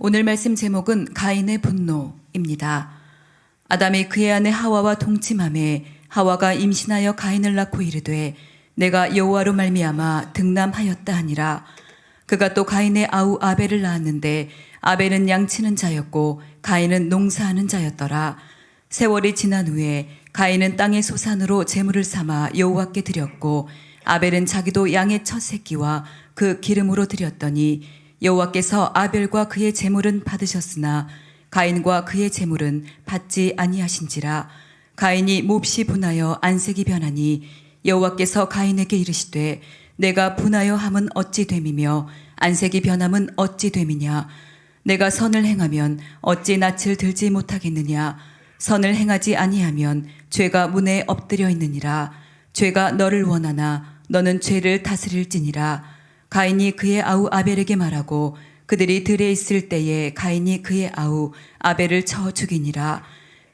오늘 말씀 제목은 가인의 분노입니다. 아담이 그의 아내 하와와 동침하매 하와가 임신하여 가인을 낳고 이르되 내가 여호와로 말미암아 등남하였다 하니라. 그가 또 가인의 아우 아벨을 낳았는데 아벨은 양치는 자였고 가인은 농사하는 자였더라. 세월이 지난 후에 가인은 땅의 소산으로 제물을 삼아 여호와께 드렸고 아벨은 자기도 양의 첫 새끼와 그 기름으로 드렸더니 여호와께서 아벨과 그의 제물은 받으셨으나 가인과 그의 제물은 받지 아니하신지라. 가인이 몹시 분하여 안색이 변하니 여호와께서 가인에게 이르시되 내가 분하여 함은 어찌 됨이며 안색이 변함은 어찌 됨이냐. 내가 선을 행하면 어찌 낯을 들지 못하겠느냐. 선을 행하지 아니하면 죄가 문에 엎드려 있느니라. 죄가 너를 원하나 너는 죄를 다스릴지니라. 가인이 그의 아우 아벨에게 말하고 그들이 들에 있을 때에 가인이 그의 아우 아벨을 쳐 죽이니라.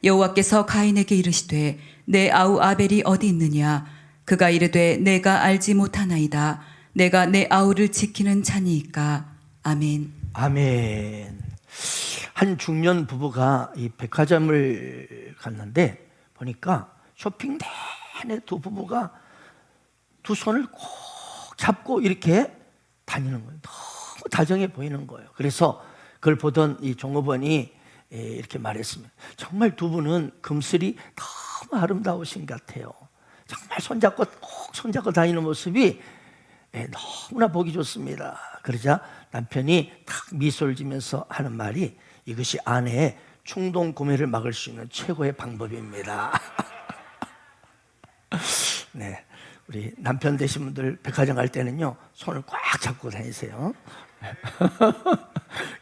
여호와께서 가인에게 이르시되 내 아우 아벨이 어디 있느냐. 그가 이르되 내가 알지 못하나이다. 내가 내 아우를 지키는 자니이까. 아멘. 아멘. 한 중년 부부가 이 백화점을 갔는데 보니까 쇼핑 내내 두 부부가 두 손을 꼭 잡고 이렇게 다니는 거예요. 너무 다정해 보이는 거예요. 그래서 그걸 보던 이 종업원이 이렇게 말했습니다. 정말 두 분은 금슬이 너무 아름다우신 것 같아요. 정말 손잡고 꼭 손잡고 다니는 모습이 너무나 보기 좋습니다. 그러자 남편이 탁 미소를 지면서 하는 말이 이것이 아내의 충동 구매를 막을 수 있는 최고의 방법입니다. 네, 우리 남편 되신 분들 백화점 갈 때는요 손을 꽉 잡고 다니세요.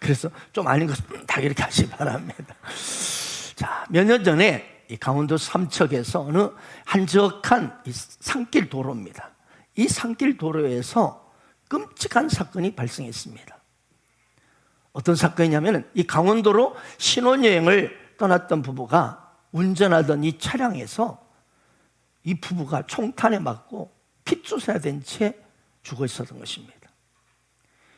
그래서 좀 아닌 것은 다 이렇게 하시기 바랍니다. 자, 몇 년 전에 이 강원도 삼척에서 어느 한적한 이 산길 도로입니다. 이 산길 도로에서 끔찍한 사건이 발생했습니다. 어떤 사건이냐면 이 강원도로 신혼여행을 떠났던 부부가 운전하던 이 차량에서 이 부부가 총탄에 맞고 핏주사야 된 채 죽어 있었던 것입니다.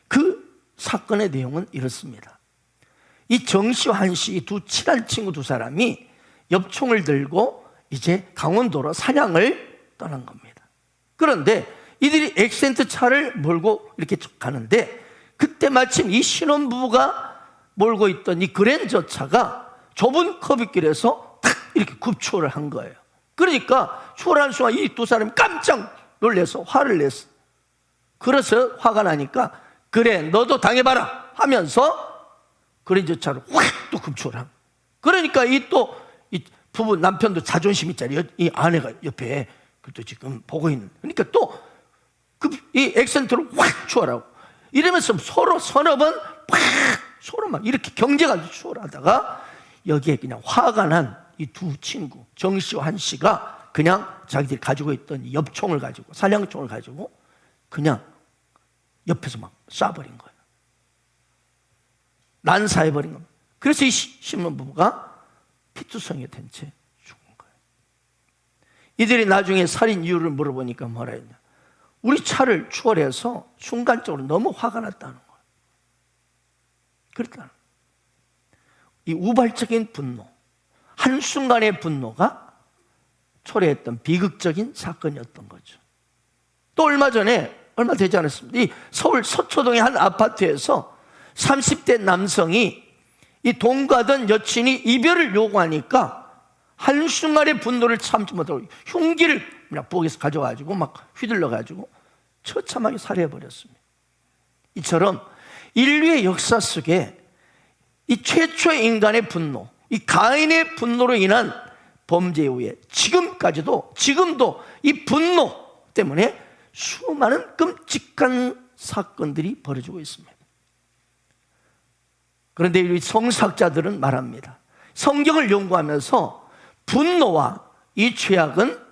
그 사건의 내용은 이렇습니다. 이 정씨와 한씨 이 두 친한 친구 두 사람이 엽총을 들고 이제 강원도로 사냥을 떠난 겁니다. 그런데 이들이 엑센트 차를 몰고 이렇게 가는데 그때 마침 이 신혼부부가 몰고 있던 이 그랜저 차가 좁은 커브길에서 탁 이렇게 급초를 한 거예요. 그러니까 초월하는 순간 이 두 사람이 깜짝 놀라서 화를 냈어. 그래서 화가 나니까 그래 너도 당해봐라 하면서 그랜저 차로 확 또 급초를 한 거예요. 그러니까 이 부부 남편도 자존심 있잖아요. 이 아내가 옆에 그것도 지금 보고 있는. 그러니까 또 이 액센트로 확 추월하고 이러면서 서로 서너 번 팍 서로 막 이렇게 경쟁하듯이 추월하다가 여기에 그냥 화가 난 이 두 친구 정 씨와 한 씨가 그냥 자기들이 가지고 있던 엽총을 가지고 사냥총을 가지고 그냥 옆에서 막 쏴버린 거예요. 난사해버린 겁니다. 그래서 이 신혼부부가 피투성이 된 채 죽은 거예요. 이들이 나중에 살인 이유를 물어보니까 뭐라 했냐. 우리 차를 추월해서 순간적으로 너무 화가 났다는 거예요. 그랬다는 거예요. 이 우발적인 분노, 한순간의 분노가 초래했던 비극적인 사건이었던 거죠. 또 얼마 되지 않았습니다. 이 서울 서초동의 한 아파트에서 30대 남성이 이 동거하던 여친이 이별을 요구하니까 한순간의 분노를 참지 못하고 흉기를 그냥 부엌에서 가져가지고 막 휘둘러가지고 처참하게 살해해버렸습니다. 이처럼 인류의 역사 속에 이 최초의 인간의 분노, 이 가인의 분노로 인한 범죄 이후에 지금도 이 분노 때문에 수많은 끔찍한 사건들이 벌어지고 있습니다. 그런데 이 성사학자들은 말합니다. 성경을 연구하면서 분노와 이 죄악은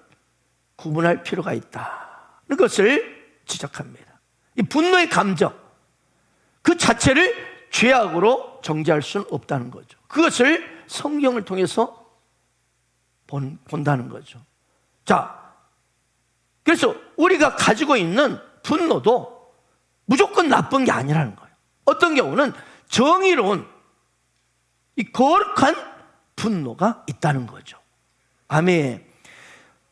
구분할 필요가 있다는 것을 지적합니다. 이 분노의 감정 그 자체를 죄악으로 정죄할 수는 없다는 거죠. 그것을 성경을 통해서 본다는 거죠. 자, 그래서 우리가 가지고 있는 분노도 무조건 나쁜 게 아니라는 거예요. 어떤 경우는 정의로운 이 거룩한 분노가 있다는 거죠. 아멘.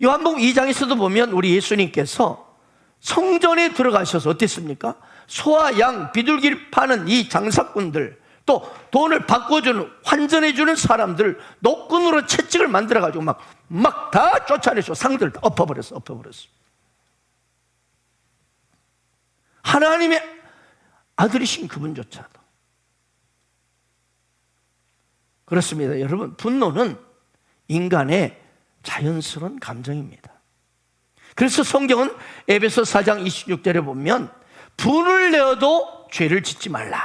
요한복음 2장에서도 보면 우리 예수님께서 성전에 들어가셔서 어땠습니까? 소와 양, 비둘기를 파는 이 장사꾼들, 또 돈을 바꿔주는, 환전해주는 사람들 노끈으로 채찍을 만들어가지고 막 다 쫓아내서 상들 다 엎어버렸어. 하나님의 아들이신 그분조차도. 그렇습니다. 여러분, 분노는 인간의 자연스러운 감정입니다. 그래서 성경은 에베소 4장 26절에 보면 분을 내어도 죄를 짓지 말라.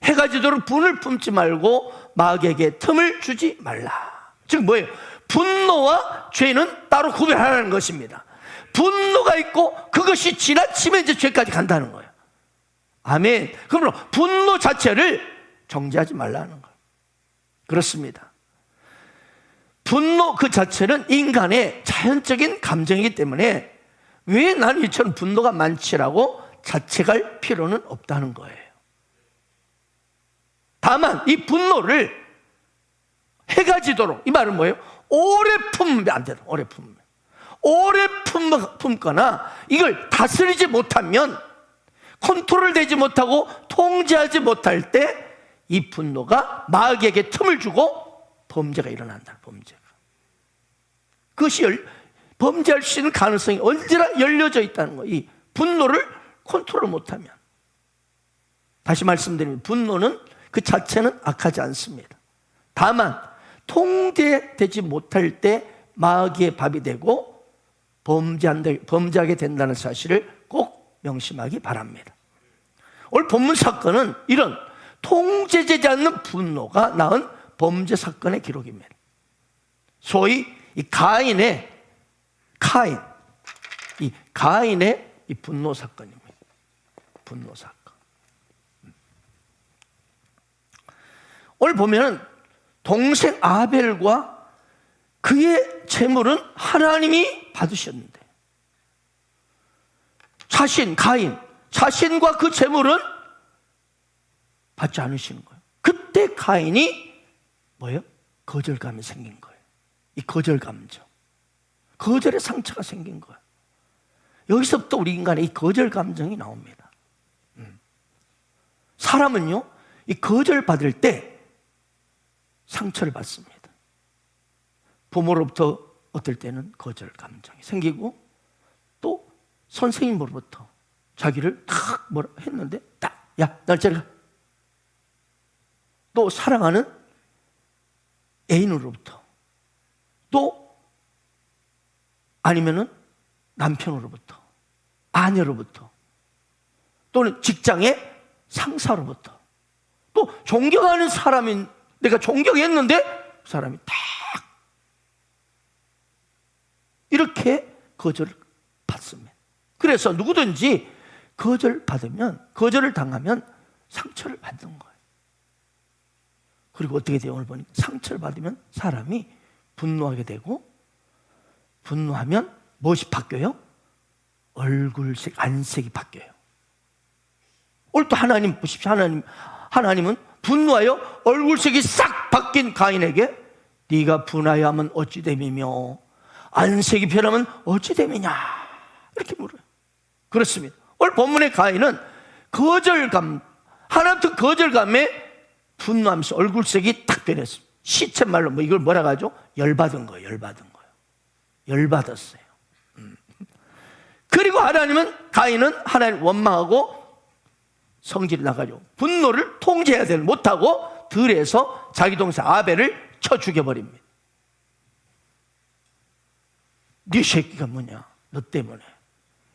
해가 지도록 분을 품지 말고 마귀에게 틈을 주지 말라. 즉 뭐예요? 분노와 죄는 따로 구별하라는 것입니다. 분노가 있고 그것이 지나치면 이제 죄까지 간다는 거예요. 아멘. 그러므로 분노 자체를 정죄하지 말라는 거예요. 그렇습니다. 분노 그 자체는 인간의 자연적인 감정이기 때문에 왜 나는 이처럼 분노가 많지라고 자책할 필요는 없다는 거예요. 다만 이 분노를 해가 지도록, 이 말은 뭐예요? 오래 품으면 안 돼요. 오래 품거나 이걸 다스리지 못하면, 컨트롤 되지 못하고 통제하지 못할 때 이 분노가 마귀에게 틈을 주고 범죄가 일어난다. 범죄가. 그것이 범죄할 수 있는 가능성이 언제나 열려져 있다는 거예요. 이 분노를 컨트롤 못하면. 다시 말씀드리면 분노는 그 자체는 악하지 않습니다. 다만 통제되지 못할 때 마귀의 밥이 되고 범죄하게 된다는 사실을 꼭 명심하기 바랍니다. 오늘 본문 사건은 이런 통제되지 않는 분노가 낳은 범죄 사건의 기록입니다. 소위 이 가인의 이 분노 사건입니다. 분노 사건. 오늘 보면은 동생 아벨과 그의 재물은 하나님이 받으셨는데, 가인 자신과 그 재물은 받지 않으시는 거예요. 그때 가인이 뭐예요? 거절감이 생긴 거예요. 이 거절감이죠. 거절의 상처가 생긴 거예요. 여기서부터 우리 인간의 이 거절 감정이 나옵니다. 사람은요, 이 거절받을 때 상처를 받습니다. 부모로부터 어떨 때는 거절 감정이 생기고, 또 선생님으로부터 자기를 탁 뭐라 했는데 딱, 야, 날 저리 가. 또 사랑하는 애인으로부터, 또 아니면은 남편으로부터, 아내로부터, 또는 직장의 상사로부터, 또 존경하는 사람인, 내가 존경했는데 그 사람이 딱 이렇게 거절을 받습니다. 그래서 누구든지 거절을 당하면 상처를 받는 거예요. 그리고 어떻게 돼요? 오늘 보니까 상처를 받으면 사람이 분노하게 되고, 분노하면 무엇이 바뀌어요? 얼굴색, 안색이 바뀌어요. 오늘 또 하나님 보십시오. 하나님은 분노하여 얼굴색이 싹 바뀐 가인에게 네가 분하여 하면 어찌 됨이며 안색이 변하면 어찌 됨이냐, 이렇게 물어요. 그렇습니다. 오늘 본문의 가인은 하나부터 거절감에 분노하면서 얼굴색이 탁 변했어요. 시쳇말로 이걸 뭐라고 하죠? 열받은 거예요. 열받았어요. 그리고 가인은 하나님을 원망하고 성질이 나가지고 분노를 통제해야 되는 못하고 들에서 자기 동생 아벨을 쳐 죽여버립니다. 네 새끼가 뭐냐, 너 때문에.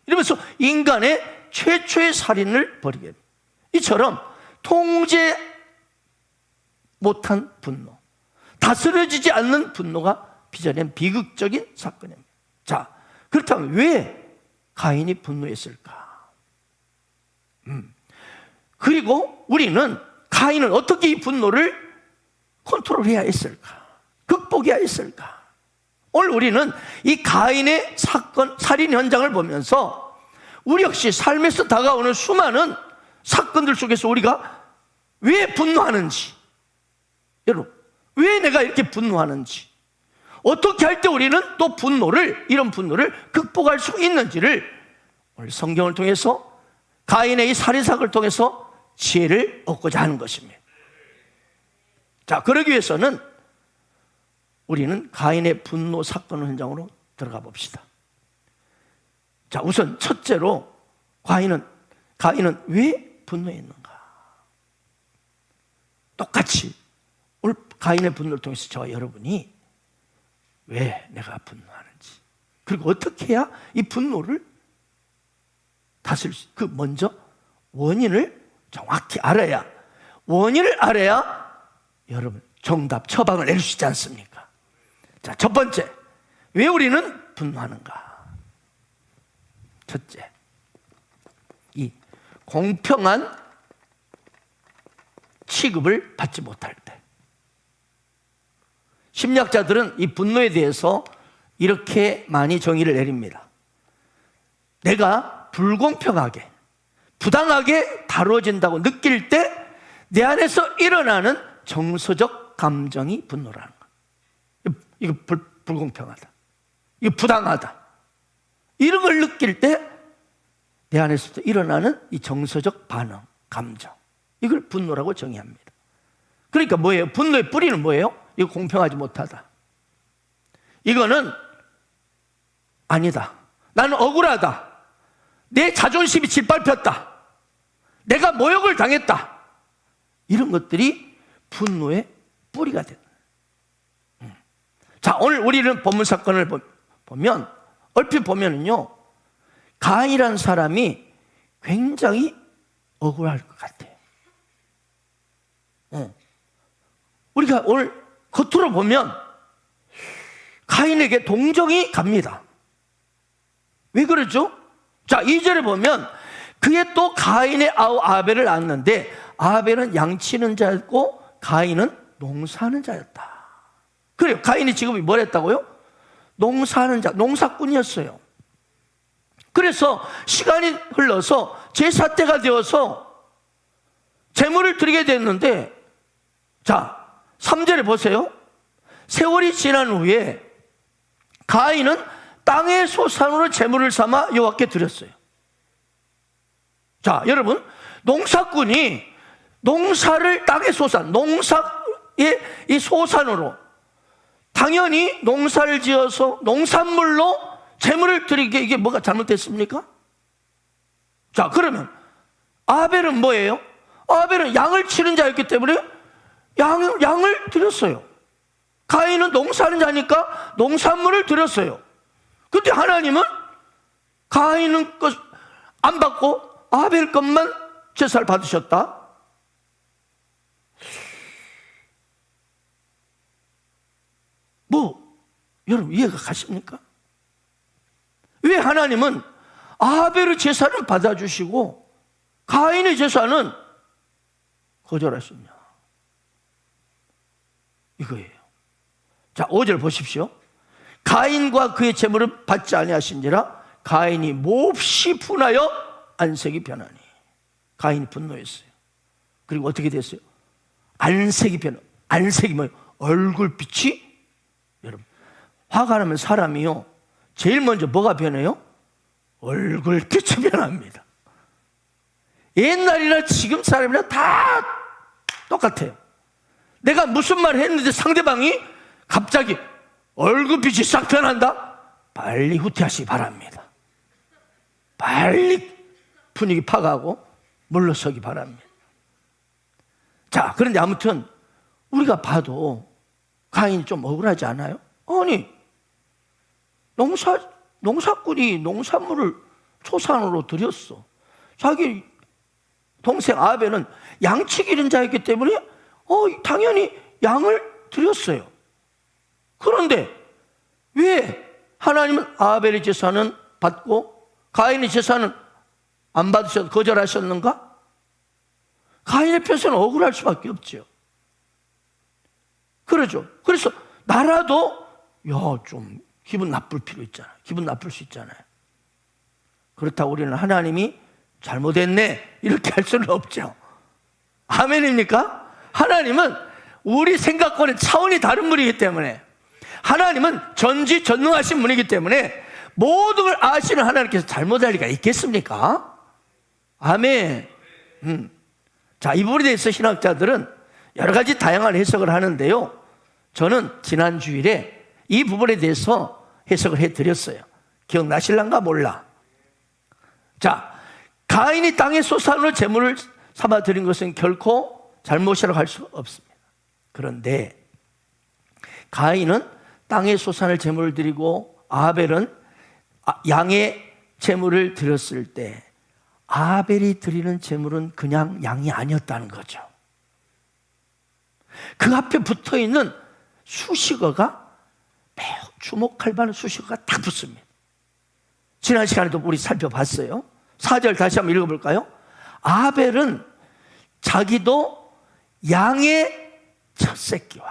이러면서 인간의 최초의 살인을 벌이게 됩니다. 이처럼 통제 못한 분노, 다스려지지 않는 분노가 빚어낸 비극적인 사건입니다. 자, 그렇다면 왜 가인이 분노했을까? 그리고 우리는 가인은 어떻게 이 분노를 컨트롤해야 했을까? 극복해야 했을까? 오늘 우리는 이 가인의 사건, 살인 현장을 보면서 우리 역시 삶에서 다가오는 수많은 사건들 속에서 우리가 왜 분노하는지, 여러분, 왜 내가 이렇게 분노하는지, 어떻게 할 때 우리는 또 이런 분노를 극복할 수 있는지를 오늘 성경을 통해서, 가인의 이 살인사건을 통해서 지혜를 얻고자 하는 것입니다. 자, 그러기 위해서는 우리는 가인의 분노 사건 현장으로 들어가 봅시다. 자, 우선 첫째로 가인은 왜 분노했는가? 똑같이 오늘 가인의 분노를 통해서 저와 여러분이 왜 내가 분노하는지, 그리고 어떻게 해야 이 분노를 다스릴 수, 먼저 원인을 정확히 알아야, 여러분 정답, 처방을 내릴 수 있지 않습니까? 자, 첫 번째, 왜 우리는 분노하는가? 첫째, 이 공평한 취급을 받지 못할 때. 심리학자들은 이 분노에 대해서 이렇게 많이 정의를 내립니다. 내가 불공평하게, 부당하게 다뤄진다고 느낄 때 내 안에서 일어나는 정서적 감정이 분노라는 거예요. 이거 불공평하다, 이거 부당하다, 이런 걸 느낄 때 내 안에서 일어나는 이 정서적 반응, 감정, 이걸 분노라고 정의합니다. 그러니까 뭐예요? 분노의 뿌리는 뭐예요? 이거 공평하지 못하다, 이거는 아니다, 나는 억울하다, 내 자존심이 짓밟혔다, 내가 모욕을 당했다, 이런 것들이 분노의 뿌리가 된다. 자, 오늘 우리는 본문 사건을 보면, 얼핏 보면은요, 가인이라는 사람이 굉장히 억울할 것 같아요. 우리가 오늘 겉으로 보면 가인에게 동정이 갑니다. 왜 그러죠? 자, 2절에 보면 그의 또 가인의 아우 아벨을 낳았는데 아벨은 양치는 자였고 가인은 농사하는 자였다. 그래요. 가인이 직업이 뭐랬다고요? 농사하는 자, 농사꾼이었어요. 그래서 시간이 흘러서 제사 때가 되어서 제물을 드리게 됐는데, 자, 3절에 보세요. 세월이 지난 후에 가인은 땅의 소산으로 제물을 삼아 여호와께 드렸어요. 자, 여러분, 농사꾼이 농사를, 땅의 소산, 농사의 이 소산으로 당연히 농사를 지어서 농산물로 제물을 드리게, 이게 뭐가 잘못됐습니까? 자, 그러면 아벨은 뭐예요? 아벨은 양을 치는 자였기 때문에 양을 드렸어요. 가인은 농사하는 자니까 농산물을 드렸어요. 근데 하나님은 가인은 것 안 받고 아벨 것만 제사를 받으셨다? 여러분 이해가 가십니까? 왜 하나님은 아벨의 제사는 받아주시고 가인의 제사는 거절하셨냐? 이거예요. 자, 5절 보십시오. 가인과 그의 제물은 받지 아니하신지라 가인이 몹시 분하여 안색이 변하니. 가인이 분노했어요. 그리고 어떻게 됐어요? 안색이 뭐예요? 얼굴빛이, 여러분, 화가 나면 사람이요, 제일 먼저 뭐가 변해요? 얼굴빛이 변합니다. 옛날이나 지금 사람이나 다 똑같아요. 내가 무슨 말을 했는데 상대방이 갑자기 얼굴빛이 싹 변한다? 빨리 후퇴하시기 바랍니다. 빨리 분위기 파가고 물러서기 바랍니다. 자, 그런데 아무튼 우리가 봐도 가인이 좀 억울하지 않아요? 아니, 농사꾼이 농산물을 초산으로 드렸어. 자기 동생 아벨은 양치 기른 자였기 때문에 당연히 양을 드렸어요. 그런데 왜 하나님은 아벨의 제사는 받고 가인의 제사는 안 받으셔서 거절하셨는가? 가인의 표현은 억울할 수밖에 없죠. 그러죠. 그래서 나라도 좀 기분 나쁠 필요 있잖아요. 기분 나쁠 수 있잖아요. 그렇다고 우리는 하나님이 잘못했네 이렇게 할 수는 없죠. 아멘입니까? 하나님은 우리 생각과는 차원이 다른 분이기 때문에, 하나님은 전지전능하신 분이기 때문에 모든 걸 아시는 하나님께서 잘못할 리가 있겠습니까? 아멘. 자, 이 부분에 대해서 신학자들은 여러 가지 다양한 해석을 하는데요, 저는 지난 주일에 이 부분에 대해서 해석을 해드렸어요. 기억나실란가 몰라. 자, 가인이 땅의 소산으로 제물을 삼아 드린 것은 결코 잘못이라고 할 수 없습니다. 그런데 가인은 땅의 소산을 제물을 드리고 아벨은 양의 제물을 드렸을 때 아벨이 드리는 제물은 그냥 양이 아니었다는 거죠. 그 앞에 붙어있는 수식어가 매우 주목할 만한 수식어가 딱 붙습니다. 지난 시간에도 우리 살펴봤어요. 4절 다시 한번 읽어볼까요? 아벨은 자기도 양의 첫 새끼와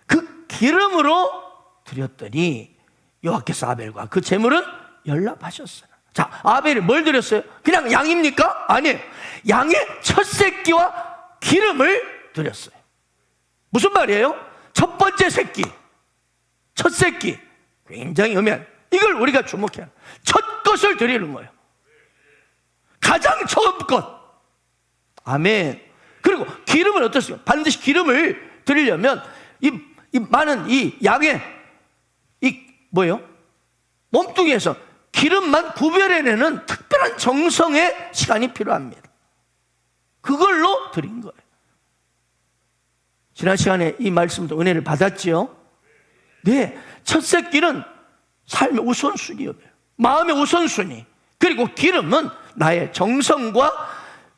그 기름으로 드렸더니 여호와께서 아벨과 그 제물은 연락하셨어요. 자, 아벨이 뭘 드렸어요? 그냥 양입니까? 아니에요. 양의 첫 새끼와 기름을 드렸어요. 무슨 말이에요? 첫 번째 새끼, 첫 새끼, 굉장히 의미한, 이걸 우리가 주목해야 해요. 첫 것을 드리는 거예요. 가장 처음 것. 아멘. 그리고 기름은 어떻습니까? 반드시 기름을 드리려면 이 많은 이 양의 뭐예요? 몸뚱이에서 기름만 구별해내는 특별한 정성의 시간이 필요합니다. 그걸로 드린 거예요. 지난 시간에 이 말씀도 은혜를 받았지요? 네, 첫 새끼는 삶의 우선순위예요. 마음의 우선순위. 그리고 기름은 나의 정성과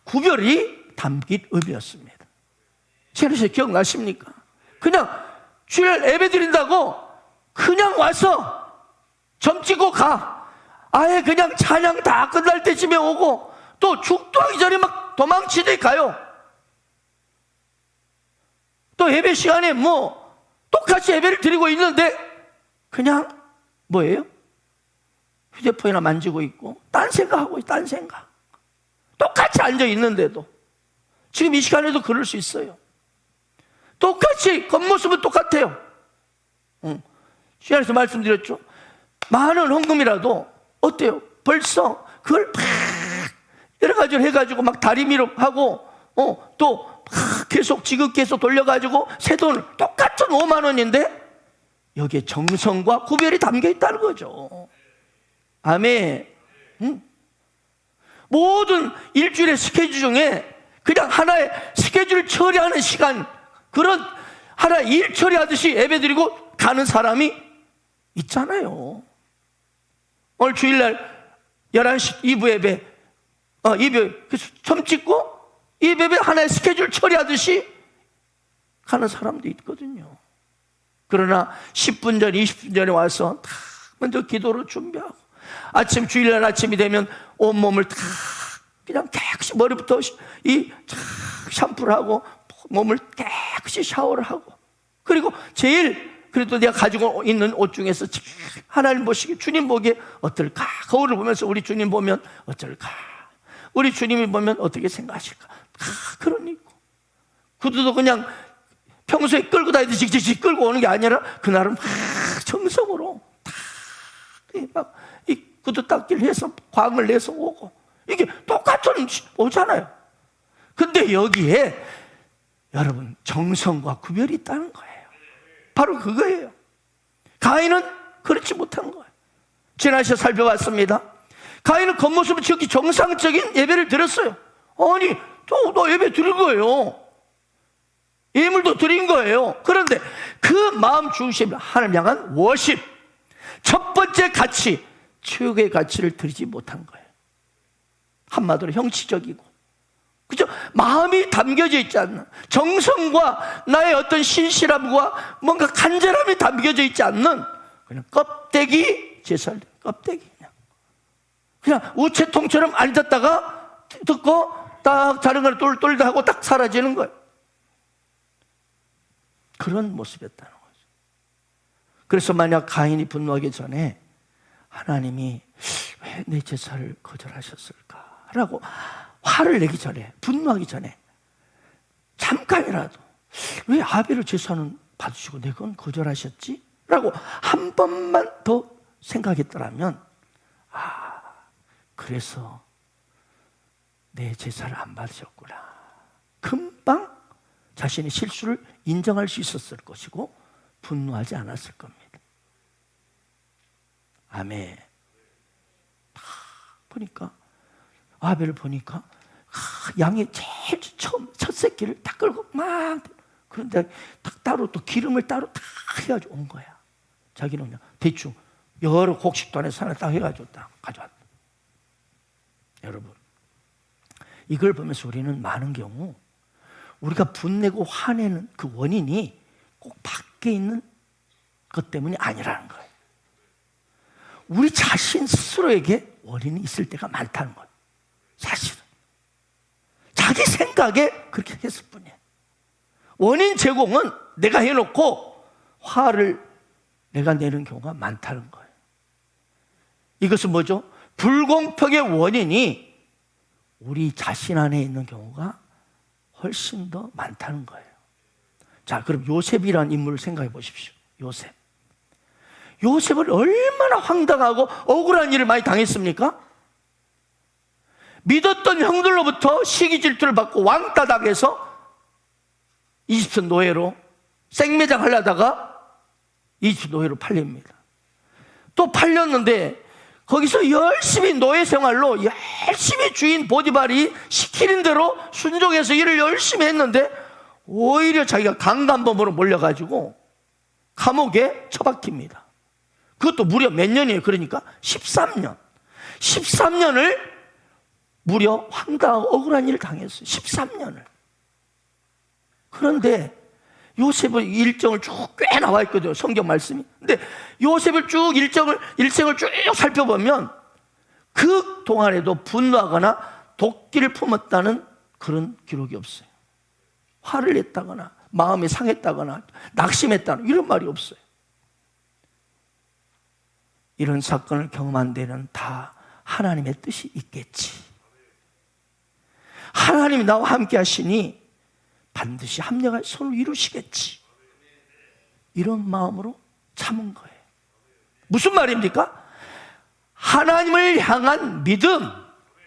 구별이 담긴 의미였습니다. 지난 시간에 기억나십니까? 그냥 주일 예배 드린다고 그냥 와서 점 찍고 가. 아예 그냥 찬양 다 끝날 때쯤에 오고 또 죽도 하기 전에 막 도망치듯이 가요. 또 예배 시간에 뭐 똑같이 예배를 드리고 있는데 그냥 뭐예요? 휴대폰이나 만지고 있고 딴 생각하고 딴 생각. 똑같이 앉아 있는데도 지금 이 시간에도 그럴 수 있어요. 똑같이 겉모습은 똑같아요. 시간에서 말씀드렸죠. 많은 헌금이라도 어때요? 벌써 그걸 막 여러 가지로 해가지고 막 다리미로 하고 또 계속 지급해서 돌려가지고 새 돈을 똑같은 5만 원인데 여기에 정성과 구별이 담겨 있다는 거죠. 아멘. 모든 일주일의 스케줄 중에 그냥 하나의 스케줄을 처리하는 시간, 그런 하나의 일 처리하듯이 예배드리고 가는 사람이 있잖아요. 오늘 주일날 11시 2부 예배, 점 찍고 2부 예배 하나의 스케줄 처리하듯이 가는 사람도 있거든요. 그러나 10분 전, 20분 전에 와서 다 먼저 기도를 준비하고 아침, 주일날 아침이 되면 온몸을 다 그냥 깨끗이 머리부터 샴푸를 하고 몸을 깨끗이 샤워를 하고, 그리고 제일 그래도 내가 가지고 있는 옷 중에서 하나님 보시기, 주님 보기에 어떨까? 거울을 보면서 우리 주님 보면 어떨까? 우리 주님이 보면 어떻게 생각하실까? 그런 있고, 구두도 그냥 평소에 끌고 다니듯이 끌고 오는 게 아니라 그날은 막 정성으로 막 이 구두 닦기를 해서 광을 내서 오고, 이게 똑같은 오잖아요. 근데 여기에 여러분 정성과 구별이 있다는 거예요. 바로 그거예요. 가인은 그렇지 못한 거예요. 지난 시간에 살펴봤습니다. 가인은 겉모습은 지극히 정상적인 예배를 드렸어요. 아니 또 예배 드린 거예요. 예물도 드린 거예요. 그런데 그 마음 중심, 하나님 향한 워십, 첫 번째 가치, 최고의 가치를 드리지 못한 거예요. 한마디로 형식적이고, 그죠? 마음이 담겨져 있지 않는, 정성과 나의 어떤 신실함과 뭔가 간절함이 담겨져 있지 않는 그냥 껍데기 제사를, 껍데기 그냥 우체통처럼 앉았다가 듣고 딱 다른 걸 똘똘 하고 딱 사라지는 거예요. 그런 모습이었다는 거죠. 그래서 만약 가인이 분노하기 전에 하나님이 왜 내 제사를 거절하셨을까라고 화를 내기 전에, 분노하기 전에 잠깐이라도 왜 아벨의 제사는 받으시고 내 건 거절하셨지? 라고 한 번만 더 생각했더라면, 그래서 내 제사를 안 받으셨구나. 금방 자신의 실수를 인정할 수 있었을 것이고 분노하지 않았을 겁니다. 아멘. 다 보니까 아벨을 보니까 양의 제일 처음 첫 새끼를 딱 끌고 막, 그런데 딱 따로 또 기름을 따로 다 해가지고 온 거야. 자기는 그냥 대충 여러 곡식도 안에서 하나 딱 해가지고 딱 가져왔다. 여러분, 이걸 보면서 우리는 많은 경우 우리가 분내고 화내는 그 원인이 꼭 밖에 있는 것 때문이 아니라는 거예요. 우리 자신 스스로에게 원인이 있을 때가 많다는 거예요. 사실은 자기 생각에 그렇게 했을 뿐이에요. 원인 제공은 내가 해놓고 화를 내가 내는 경우가 많다는 거예요. 이것은 뭐죠? 불공평의 원인이 우리 자신 안에 있는 경우가 훨씬 더 많다는 거예요. 자, 그럼 요셉이라는 인물을 생각해 보십시오. 요셉은 얼마나 황당하고 억울한 일을 많이 당했습니까? 믿었던 형들로부터 시기 질투를 받고 왕따 당해서 이집트 노예로 생매장 하려다가 이집트 노예로 팔립니다. 또 팔렸는데 거기서 열심히 노예 생활로 열심히 주인 보디발이 시키는 대로 순종해서 일을 열심히 했는데 오히려 자기가 강간범으로 몰려가지고 감옥에 처박힙니다. 그것도 무려 몇 년이에요? 그러니까 13년. 13년을 무려 황당하고 억울한 일을 당했어요. 13년을. 그런데 요셉의 일정을 쭉 꽤 나와 있거든요. 성경 말씀이. 근데 요셉을 쭉 일생을 쭉 살펴보면 그 동안에도 분노하거나 도끼를 품었다는 그런 기록이 없어요. 화를 냈다거나 마음이 상했다거나 낙심했다거나 이런 말이 없어요. 이런 사건을 경험한 데는 다 하나님의 뜻이 있겠지. 하나님이 나와 함께 하시니 반드시 합력할 손을 이루시겠지. 이런 마음으로 참은 거예요. 무슨 말입니까? 하나님을 향한 믿음,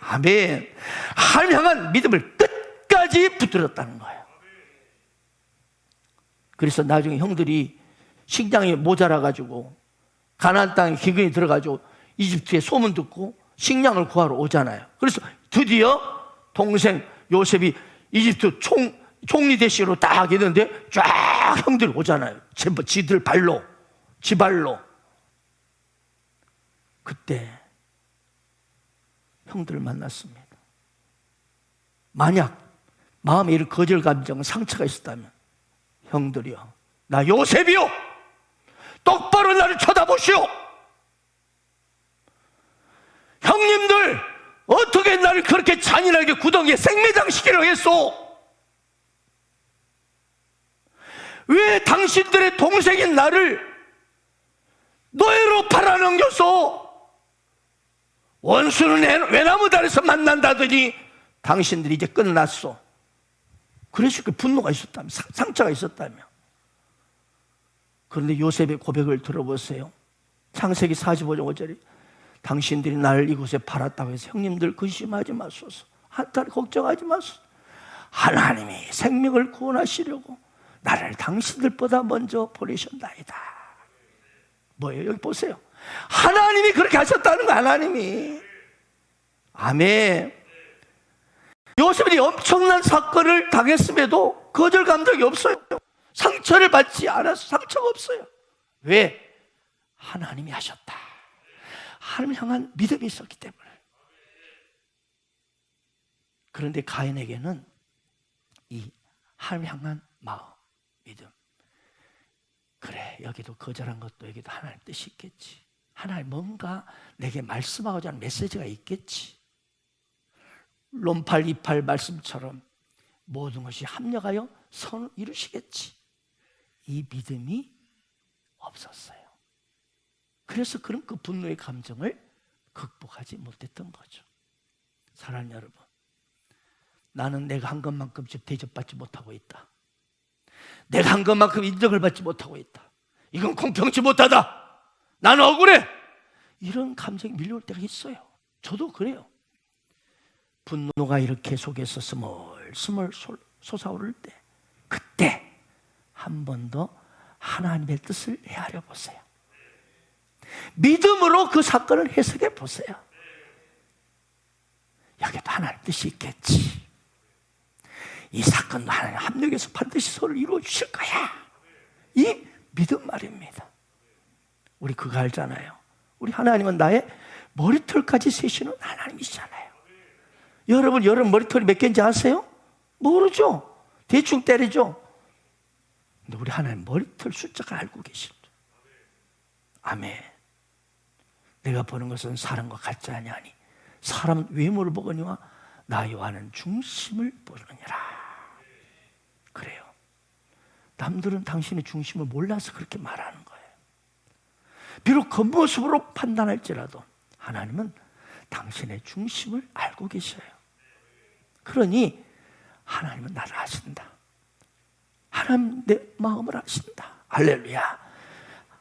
아멘. 하나님을 향한 믿음을 끝까지 붙들었다는 거예요. 그래서 나중에 형들이 식량이 모자라가지고 가나안 땅에 기근이 들어가지고 이집트에 소문 듣고 식량을 구하러 오잖아요. 그래서 드디어 동생 요셉이 이집트 총리 대시로 딱 있는데 쫙 형들이 오잖아요. 지들 발로, 지발로. 그때 형들을 만났습니다. 만약 마음에 이런 거절 감정, 상처가 있었다면 형들이요, 나 요셉이요, 똑바로 나를 쳐다보시오. 형님들 어떻게 나를 그렇게 잔인하게 구덩이에 생매장시키려고 했소? 왜 당신들의 동생인 나를 노예로 팔아넘겼소? 원수는 외나무다리에서 만난다더니 당신들이 이제 끝났소. 그래서 그 분노가 있었다며, 상처가 있었다며. 그런데 요셉의 고백을 들어보세요. 창세기 45장 5절에 당신들이 나를 이곳에 팔았다고 해서 형님들 근심하지 마소서, 한탄 걱정하지 마소서. 하나님이 생명을 구원하시려고 나를 당신들보다 먼저 보내셨나이다. 뭐예요? 여기 보세요. 하나님이 그렇게 하셨다는 거, 하나님이. 아멘. 요셉이 엄청난 사건을 당했음에도 거절 감정이 없어요. 상처를 받지 않아서 상처가 없어요. 왜? 하나님이 하셨다. 하나님 향한 믿음이 있었기 때문에. 그런데 가인에게는 이 하나님 향한 마음, 믿음. 그래, 여기도 거절한 것도 여기도 하나님 뜻이 있겠지. 하나님 뭔가 내게 말씀하고자 하는 메시지가 있겠지. 롬팔 28 말씀처럼 모든 것이 합력하여 선을 이루시겠지. 이 믿음이 없었어요. 그래서 그런 그 분노의 감정을 극복하지 못했던 거죠. 사랑하는 여러분, 나는 내가 한 것만큼 대접받지 못하고 있다. 내가 한 것만큼 인정을 받지 못하고 있다. 이건 공평치 못하다. 나는 억울해. 이런 감정이 밀려올 때가 있어요. 저도 그래요. 분노가 이렇게 속에서 스멀스멀 솟아오를 때, 그때 한 번 더 하나님의 뜻을 헤아려 보세요. 믿음으로 그 사건을 해석해 보세요. 여기도 하나님 뜻이 있겠지. 이 사건도 하나님 합력해서 반드시 서로 이루어 주실 거야. 이 믿음 말입니다. 우리 그거 알잖아요. 우리 하나님은 나의 머리털까지 세시는 하나님이시잖아요. 여러분 머리털이 몇 개인지 아세요? 모르죠. 대충 때리죠. 근데 우리 하나님 머리털 숫자가 알고 계십니다. 아멘. 내가 보는 것은 사람과 같지 아니하니 사람은 외모를 보거니와 나 여호와는 중심을 보느니라. 그래요. 남들은 당신의 중심을 몰라서 그렇게 말하는 거예요. 비록 겉모습으로 판단할지라도 하나님은 당신의 중심을 알고 계셔요. 그러니 하나님은 나를 아신다. 하나님 내 마음을 아신다. 할렐루야.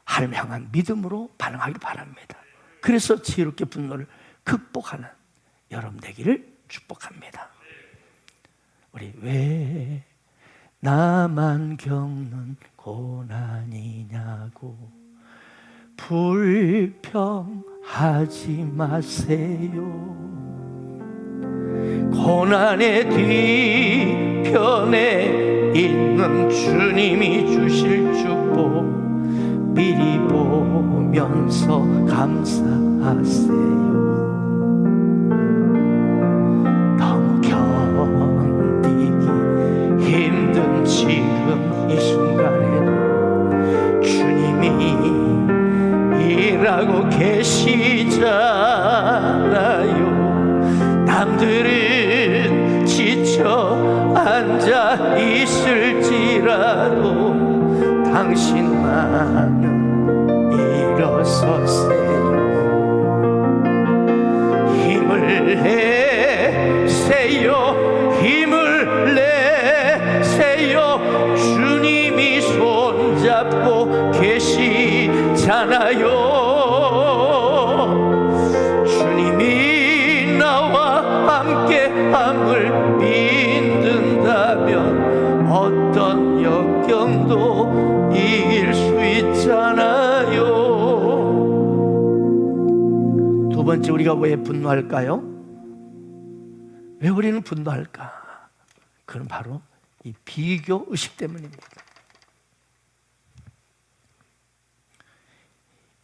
하나님 향한 믿음으로 반응하길 바랍니다. 그래서 지혜롭게 분노를 극복하는 여러분 되기를 축복합니다. 우리 왜 나만 겪는 고난이냐고 불평하지 마세요. 고난의 뒤편에 있는 주님이 주실 축복 미리 보면서 감사하세요. 너무 견디기 힘든 지금 이 순간에도 주님이 일하고 계시잖아요. 남들은 지쳐 앉아 있을지라도 당신만은 일어서세요. 힘을 내세요. 힘을 내세요. 주님이 손잡고 계시잖아요. 주님이 나와 함께함을 믿는다면 어떤 역경도 이길 수 있잖아요. 두 번째, 우리가 왜 분노할까요? 왜 우리는 분노할까? 그건 바로 이 비교 의식 때문입니다.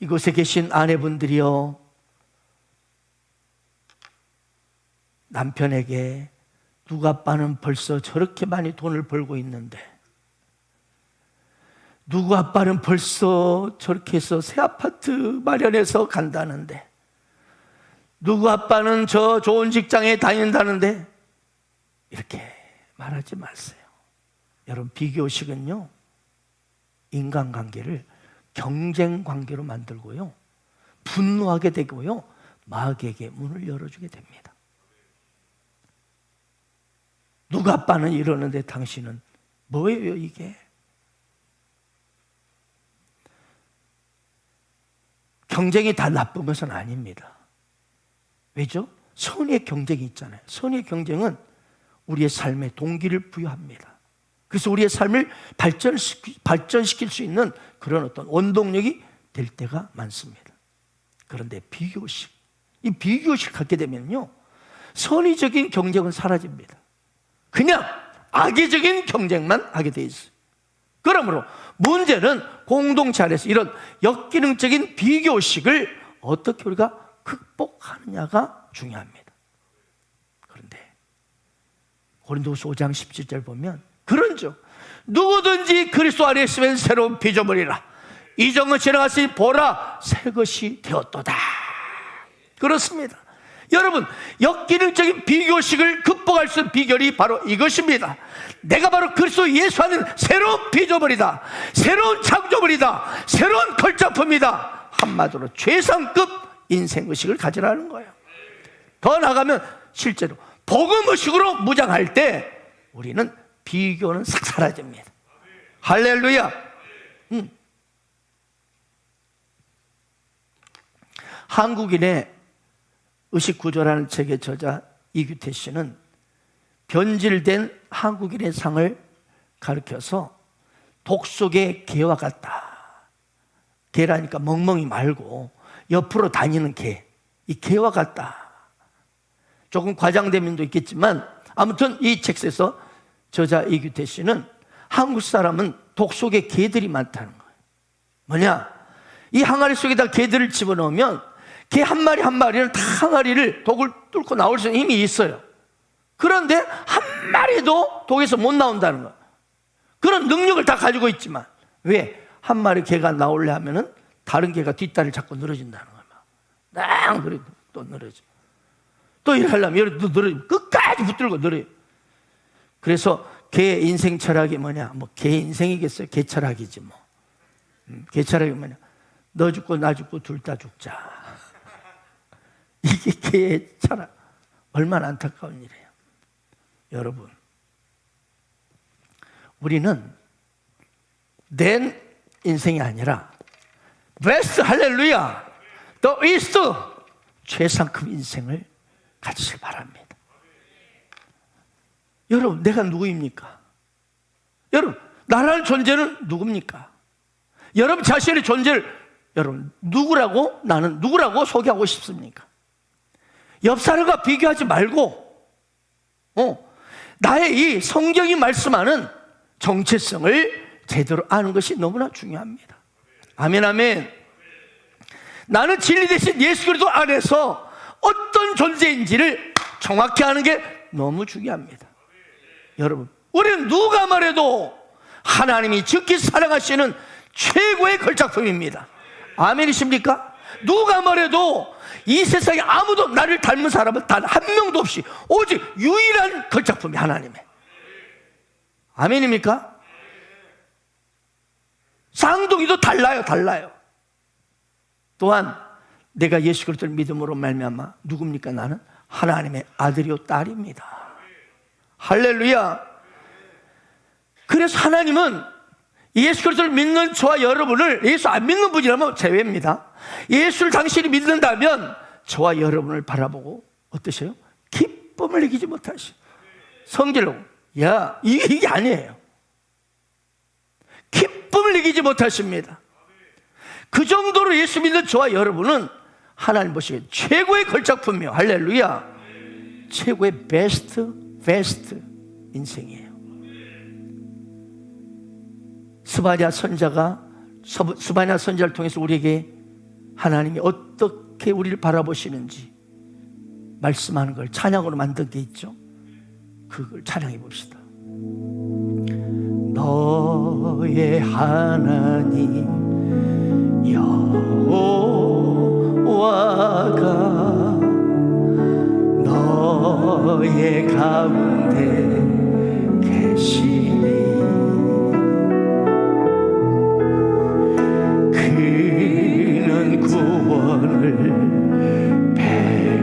이곳에 계신 아내분들이요, 남편에게 누구 아빠는 벌써 저렇게 많이 돈을 벌고 있는데, 누구 아빠는 벌써 저렇게 해서 새 아파트 마련해서 간다는데, 누구 아빠는 저 좋은 직장에 다닌다는데, 이렇게 말하지 마세요. 여러분, 비교의식은요, 인간관계를 경쟁관계로 만들고요, 분노하게 되고요, 마귀에게 문을 열어주게 됩니다. 누가 아빠는 이러는데 당신은 뭐예요 이게? 경쟁이 다 나쁜 것은 아닙니다. 왜죠? 선의의 경쟁이 있잖아요. 선의의 경쟁은 우리의 삶에 동기를 부여합니다. 그래서 우리의 삶을 발전시킬 수 있는 그런 어떤 원동력이 될 때가 많습니다. 그런데 비교식, 이 비교식 갖게 되면요, 선의적인 경쟁은 사라집니다. 그냥 악의적인 경쟁만 하게 돼 있어요. 그러므로 문제는 공동체 안에서 이런 역기능적인 비교식을 어떻게 우리가 극복하느냐가 중요합니다. 그런데 고린도후서 5장 17절 보면 그런즉 누구든지 그리스도 안에 있으면 새로운 피조물이라. 이전은 지나갔으니 보라 새 것이 되었도다. 그렇습니다. 여러분, 역기능적인 비교식을 극복할 수 있는 비결이 바로 이것입니다. 내가 바로 그리스도 예수 안에 새로운 피조물이다. 새로운 창조물이다. 새로운 걸작품이다. 한마디로 최상급 인생의식을 가지라는 거예요. 더 나아가면 실제로 복음의식으로 무장할 때 우리는 비교는 싹 사라집니다. 할렐루야. 한국인의 의식구조라는 책의 저자 이규태 씨는 변질된 한국인의 상을 가르쳐서 독 속의 개와 같다. 개라니까 멍멍이 말고 옆으로 다니는 개. 이 개와 같다. 조금 과장된 면도 있겠지만 아무튼 이 책에서 저자 이규태 씨는 한국 사람은 독 속에 개들이 많다는 거예요. 뭐냐? 이 항아리 속에다 개들을 집어넣으면 개 한 마리 한 마리는 다 항아리를 독을 뚫고 나올 수 있는 힘이 있어요. 그런데 한 마리도 독에서 못 나온다는 거예요. 그런 능력을 다 가지고 있지만 왜? 한 마리 개가 나오려 하면은 다른 개가 뒷다리를 잡고 늘어진다는 거예요. 딱 그리고 또 늘어져. 또 이렇게 하려면 이렇게 늘어져. 끝까지 붙들고 늘어요. 그래서 개 인생 철학이 뭐냐? 뭐 개 인생이겠어요? 개 철학이지 뭐. 개 철학이 뭐냐? 너 죽고 나 죽고 둘 다 죽자. 이게 개의 철학. 얼마나 안타까운 일이에요. 여러분, 우리는 내 인생이 아니라 베스트 할렐루야 더 이스트 최상급 인생을 가지시길 바랍니다. 여러분, 내가 누구입니까? 여러분, 나라는 존재는 누굽니까? 여러분 자신의 존재를 여러분 누구라고, 나는 누구라고 소개하고 싶습니까? 옆 사람과 비교하지 말고 나의 이 성경이 말씀하는 정체성을 제대로 아는 것이 너무나 중요합니다. 아멘, 아멘. 나는 진리 대신 예수 그리스도 안에서 어떤 존재인지를 정확히 아는 게 너무 중요합니다. 여러분, 우리는 누가 말해도 하나님이 즉히 사랑하시는 최고의 걸작품입니다. 아멘이십니까? 누가 말해도 이 세상에 아무도 나를 닮은 사람은 단 한 명도 없이 오직 유일한 걸작품이 하나님의. 아멘입니까? 쌍둥이도 달라요. 또한 내가 예수 그리스도를 믿음으로 말미암아 누굽니까? 나는 하나님의 아들이요 딸입니다. 할렐루야. 그래서 하나님은 예수 그리스도를 믿는 저와 여러분을, 예수 안 믿는 분이라면 제외입니다. 예수를 당신이 믿는다면 저와 여러분을 바라보고 어떠세요? 기쁨을 이기지 못하시오. 성질로 야 이게 아니에요. 기쁨을 이기지 못하십니다. 그 정도로 예수 믿는 저와 여러분은 하나님 보시기에 최고의 걸작품이요. 할렐루야. 최고의 베스트 인생이에요. 스바냐 선자를 통해서 우리에게 하나님이 어떻게 우리를 바라보시는지 말씀하는 걸 찬양으로 만든 게 있죠. 그걸 찬양해 봅시다. 너의 하나님 여호와가 너의 가운데 계시니 그는 구원을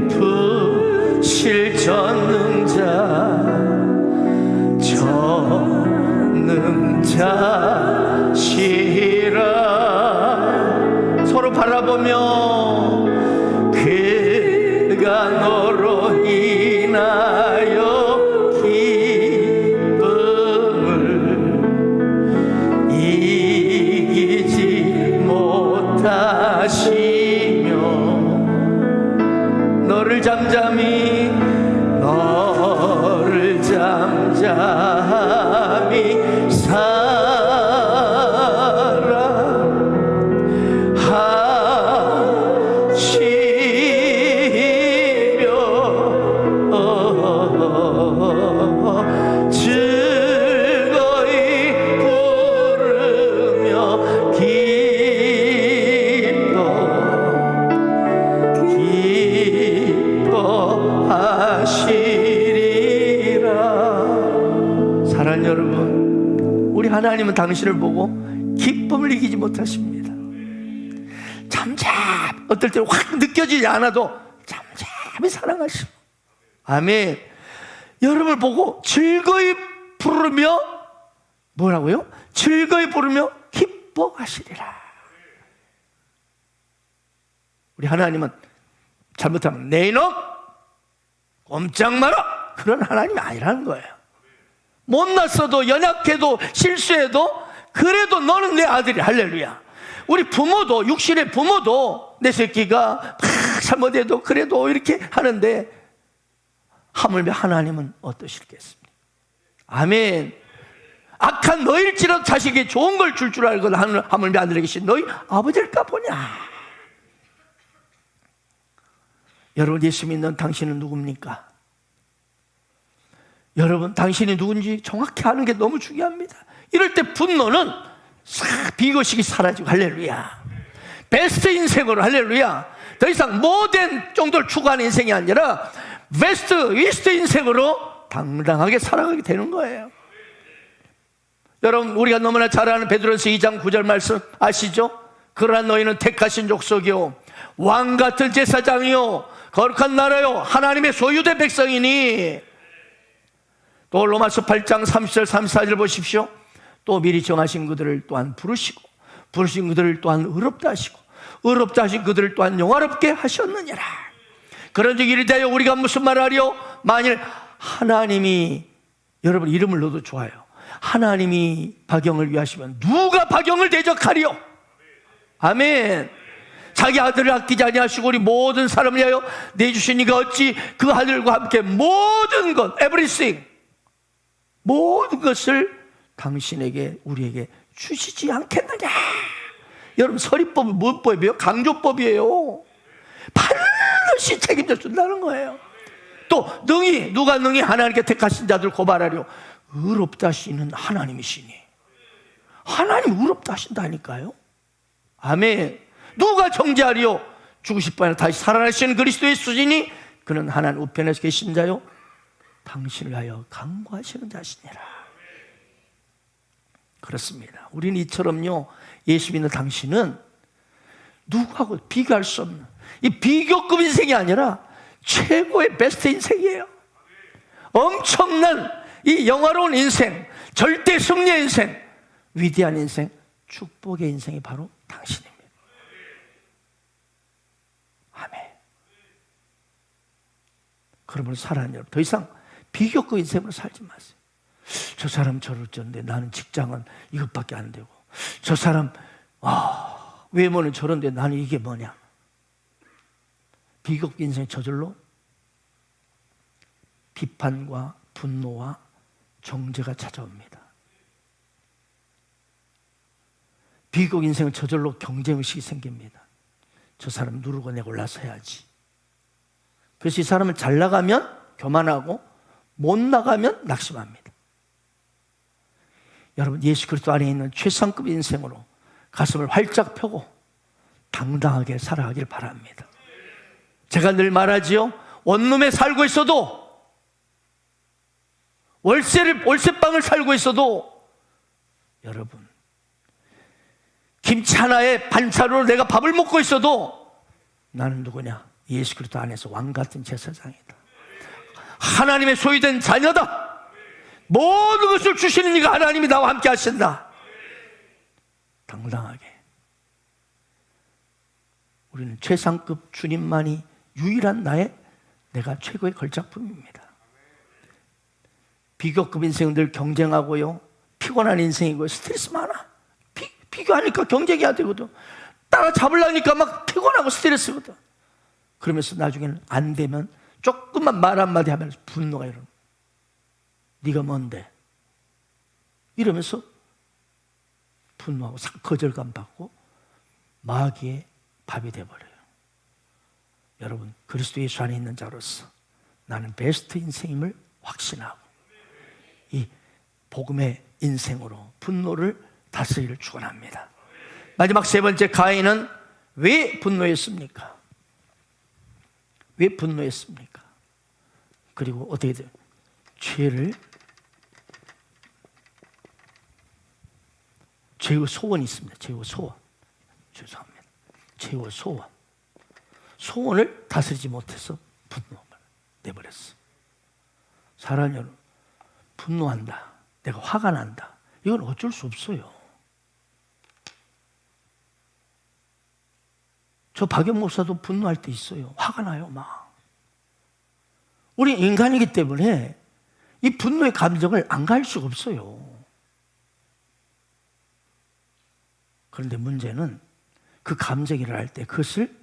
베푸실 전능자시라. 서로 바라보며 그가 너로 인하여 기쁨을 이기지 못하시며 너를 잠잠히 사랑하시며 즐거이 부르며 기뻐하시리라. 사랑하는 여러분, 우리 하나님은 당신을 보고 기쁨을 이기지 못하십니다. 어떨 때는 확 느껴지지 않아도 잠잠히 사랑하시고, 아멘. 여러분을 보고 즐거이 부르며 뭐라고요? 즐거이 부르며 기뻐하시리라. 우리 하나님은 잘못하면 내 이놈 꼼짝 마라, 그런 하나님이 아니라는 거예요. 못났어도 연약해도 실수해도 그래도 너는 내 아들이. 할렐루야. 우리 부모도, 육신의 부모도 내 새끼가 막 잘못해도 그래도 이렇게 하는데 하물며 하나님은 어떠시겠습니까? 아멘. 악한 너일지라도 자식에게 좋은 걸 줄 줄 알고 하물며 하늘에 계신 너희 아버지일까 보냐. 여러분, 예수 믿는 당신은 누굽니까? 여러분, 당신이 누군지 정확히 아는 게 너무 중요합니다. 이럴 때 분노는 싹 비교식이 사라지고, 할렐루야. 베스트 인생으로, 할렐루야. 더 이상 모든 정도를 추구하는 인생이 아니라 베스트, 이스트 인생으로 당당하게 살아가게 되는 거예요. 여러분, 우리가 너무나 잘 아는 베드로서 2장 9절 말씀 아시죠? 그러나 너희는 택하신 족속이요 왕같은 제사장이요 거룩한 나라요 하나님의 소유된 백성이니. 또 로마서 8장 30절 34절 보십시오. 또 미리 정하신 그들을 또한 부르시고 부르신 그들을 또한 의롭다 하시고 의롭다 하신 그들을 또한 영화롭게 하셨느니라. 그런즉 이를 대하여 우리가 무슨 말을 하리요? 만일 하나님이, 여러분 이름을 넣어도 좋아요, 하나님이 박영을 위하시면 누가 박영을 대적하리요? 아멘. 자기 아들을 아끼지 아니하시고 우리 모든 사람을 위하여 내주신 이가 어찌 그 아들과 함께 모든 것, everything, 모든 것을 당신에게, 우리에게 주시지 않겠느냐. 여러분, 서리법은 무슨 법이에요? 강조법이에요. 반드시 책임져 준다는 거예요. 또 누가 능히 하나님께 택하신 자들 고발하려? 의롭다 하시는 하나님이시니. 하나님 의롭다 하신다니까요. 아멘. 누가 정죄하리요? 죽으실 바에 다시 살아나시는 그리스도의 수진이 그는 하나님 우편에서 계신 자요 당신을 하여 강구하시는 자시니라. 그렇습니다. 우리는 이처럼요, 예수 믿는 당신은 누구하고 비교할 수 없는 이 비교급 인생이 아니라 최고의 베스트 인생이에요. 엄청난 이 영화로운 인생, 절대 승리의 인생, 위대한 인생, 축복의 인생이 바로 당신입니다. 아멘. 그러므로 사랑하는 여러분, 더 이상 비교급 인생으로 살지 마세요. 저 사람 저를 졌는데 나는 직장은 이것밖에 안 되고, 저 사람 외모는 저런데 나는 이게 뭐냐. 비교급 인생이 저절로 비판과 분노와 정죄가 찾아옵니다. 비교급 인생은 저절로 경쟁의식이 생깁니다. 저 사람 누르고 내가 올라서야지. 그래서 이 사람은 잘 나가면 교만하고 못 나가면 낙심합니다. 여러분, 예수 그리스도 안에 있는 최상급 인생으로 가슴을 활짝 펴고 당당하게 살아가길 바랍니다. 제가 늘 말하지요, 원룸에 살고 있어도, 월세방을 살고 있어도, 여러분, 김치 하나에 반찬으로 내가 밥을 먹고 있어도 나는 누구냐? 예수 그리스도 안에서 왕같은 제사장이다. 하나님의 소유된 자녀다. 모든 것을 주시는 이가 하나님이 나와 함께 하신다. 당당하게 우리는 최상급 주님만이 유일한 내가 최고의 걸작품입니다. 비교급 인생은 늘 경쟁하고요, 피곤한 인생이고요, 스트레스 많아. 비교하니까 경쟁해야 되거든. 따라잡으려니까 막 피곤하고 스트레스거든. 그러면서 나중에는 안 되면 조금만 말 한마디 하면서 분노가 일어나. 네가 뭔데? 이러면서 분노하고 거절감 받고 마귀의 밥이 되어버려요. 여러분, 그리스도 예수 안에 있는 자로서 나는 베스트 인생임을 확신하고 이 복음의 인생으로 분노를 다스리기를 축원합니다. 마지막 세 번째, 가인은 왜 분노했습니까? 왜 분노했습니까? 그리고 어떻게 돼요? 죄의 소원이 있습니다. 죄의 소원. 죄송합니다. 죄의 소원. 소원을 다스리지 못해서 분노를 내버렸어. 사랑하는 여러분, 분노한다, 내가 화가 난다, 이건 어쩔 수 없어요. 저 박영 목사도 분노할 때 있어요. 화가 나요, 막. 우리 인간이기 때문에 이 분노의 감정을 안 가할 수가 없어요. 그런데 문제는 그 감정이 일어날 때 그것을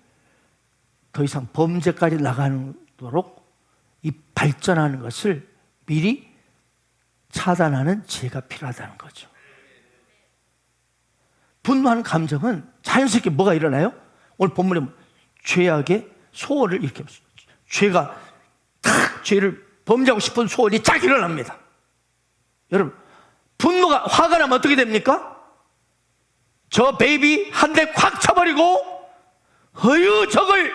더 이상 범죄까지 나가도록 이 발전하는 것을 미리 차단하는 지혜가 필요하다는 거죠. 분노하는 감정은 자연스럽게 뭐가 일어나요? 오늘 본문에 죄악의 소원을 이렇게 죄가 딱 죄를 범죄하고 싶은 소원이 쫙 일어납니다. 여러분, 분노가 화가 나면 어떻게 됩니까? 저 베이비 한 대 콱 쳐버리고 어휴 저걸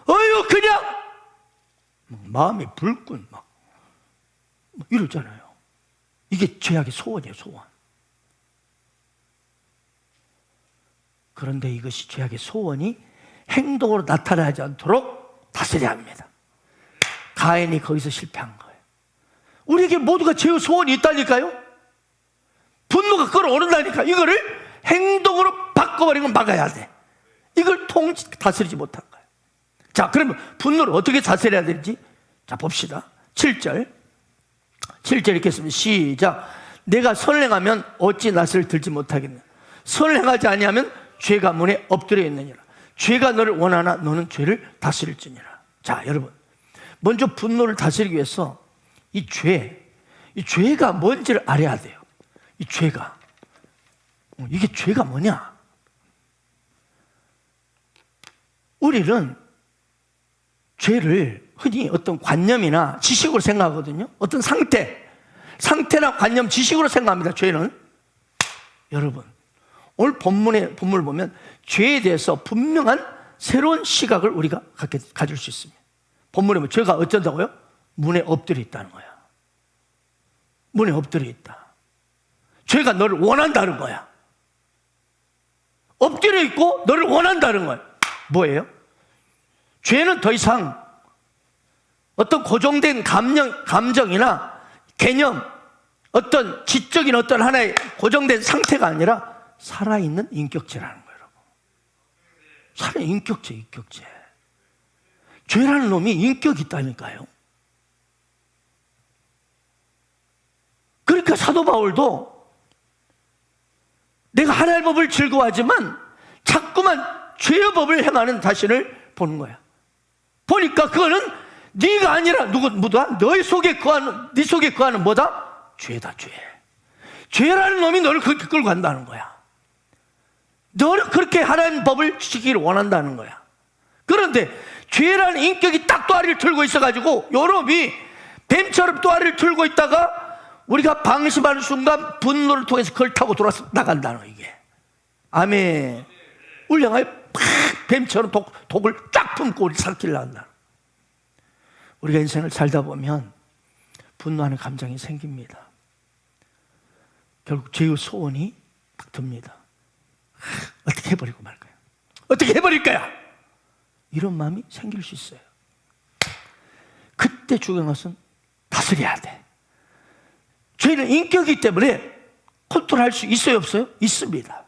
어휴 그냥 마음이 불끈 막 이러잖아요. 이게 죄악의 소원이에요, 소원. 그런데 이것이 죄악의 소원이 행동으로 나타나지 않도록 다스려야 합니다. 가인이 거기서 실패한 거예요. 우리에게 모두가 죄의 소원이 있다니까요. 분노가 끌어오른다니까. 이거를 행동으로 바꿔버리면 막아야 돼. 이걸 다스리지 못한 거예요. 자, 그러면 분노를 어떻게 다스려야 되는지 자 봅시다. 7절 이렇게 했습니다. 시작. 내가 선을 행하면 어찌 낯을 들지 못하겠느냐. 선을 행하지 아니하면 죄가 문에 엎드려 있느니라. 죄가 너를 원하나 너는 죄를 다스릴지니라. 자, 여러분, 먼저 분노를 다스리기 위해서 이 죄가 뭔지를 알아야 돼요. 이 죄가, 이게 죄가 뭐냐? 우리는 죄를 흔히 어떤 관념이나 지식으로 생각하거든요. 어떤 상태나 관념, 지식으로 생각합니다. 죄는. 여러분, 오늘 본문을 보면 죄에 대해서 분명한 새로운 시각을 우리가 가질 수 있습니다. 본문에 보면 죄가 어쩐다고요? 문에 엎드려 있다는 거야. 문에 엎드려 있다. 죄가 너를 원한다는 거야. 엎드려 있고 너를 원한다는 거야. 뭐예요? 죄는 더 이상 어떤 고정된 감정이나 개념, 어떤 지적인 어떤 하나의 고정된 상태가 아니라 살아있는 인격체라는 거예요, 여러분. 살아있는 인격체. 죄라는 놈이 인격이 있다니까요. 그러니까 사도 바울도 내가 하나님의 법을 즐거워하지만 자꾸만 죄의 법을 행하는 자신을 보는 거야. 보니까 그거는 네가 아니라 누구다? 네 속에 거하는 뭐다? 죄다, 죄. 죄라는 놈이 너를 그렇게 끌고 간다는 거야. 너를 그렇게 하나님 법을 지키기를 원한다는 거야. 그런데 죄라는 인격이 딱 또아리를 틀고 있어가지고 요놈이 뱀처럼 또아리를 틀고 있다가 우리가 방심하는 순간 분노를 통해서 그걸 타고 돌아서 나간다는 거야, 이게. 아멘. 울량하여 팍 뱀처럼 독을 쫙 품고 우리 살길을 나간다. 우리가 인생을 살다 보면 분노하는 감정이 생깁니다. 결국 죄의 소원이 딱 듭니다. 어떻게 해버리고 말까요? 어떻게 해버릴 거야? 이런 마음이 생길 수 있어요. 그때 중요한 것은 다스려야 돼. 죄는 인격이기 때문에 컨트롤할 수 있어요, 없어요? 있습니다.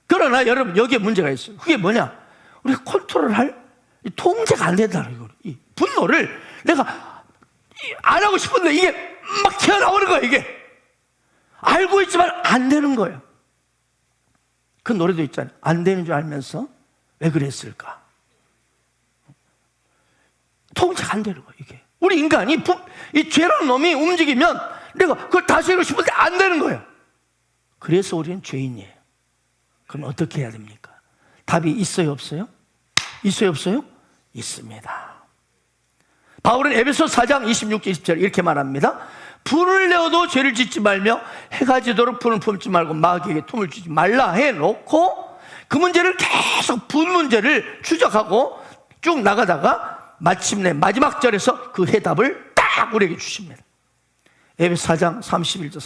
그러나 여러분, 여기에 문제가 있어요. 그게 뭐냐? 우리가 컨트롤할 통제가 안 된다는 거예요. 이 분노를 내가 안 하고 싶은데 이게 막 튀어나오는 거예요, 이게. 알고 있지만 안 되는 거예요. 그 노래도 있잖아요. 안 되는 줄 알면서 왜 그랬을까? 통제가 안 되는 거예요, 이게. 우리 인간이 이 죄라는 놈이 움직이면 내가 그걸 다스리고 싶은데 안 되는 거예요. 그래서 우리는 죄인이에요. 그럼 어떻게 해야 됩니까? 답이 있어요, 없어요? 있어요, 없어요? 있습니다. 바울은 에베소 4장 26절 20절 이렇게 말합니다. 불을 내어도 죄를 짓지 말며 해가 지도록 불을 품지 말고 마귀에게 틈을 주지 말라 해놓고 그 문제를 계속 분 문제를 추적하고 쭉 나가다가 마침내 마지막 절에서 그 해답을 딱 우리에게 주십니다. 에베소 4장 31절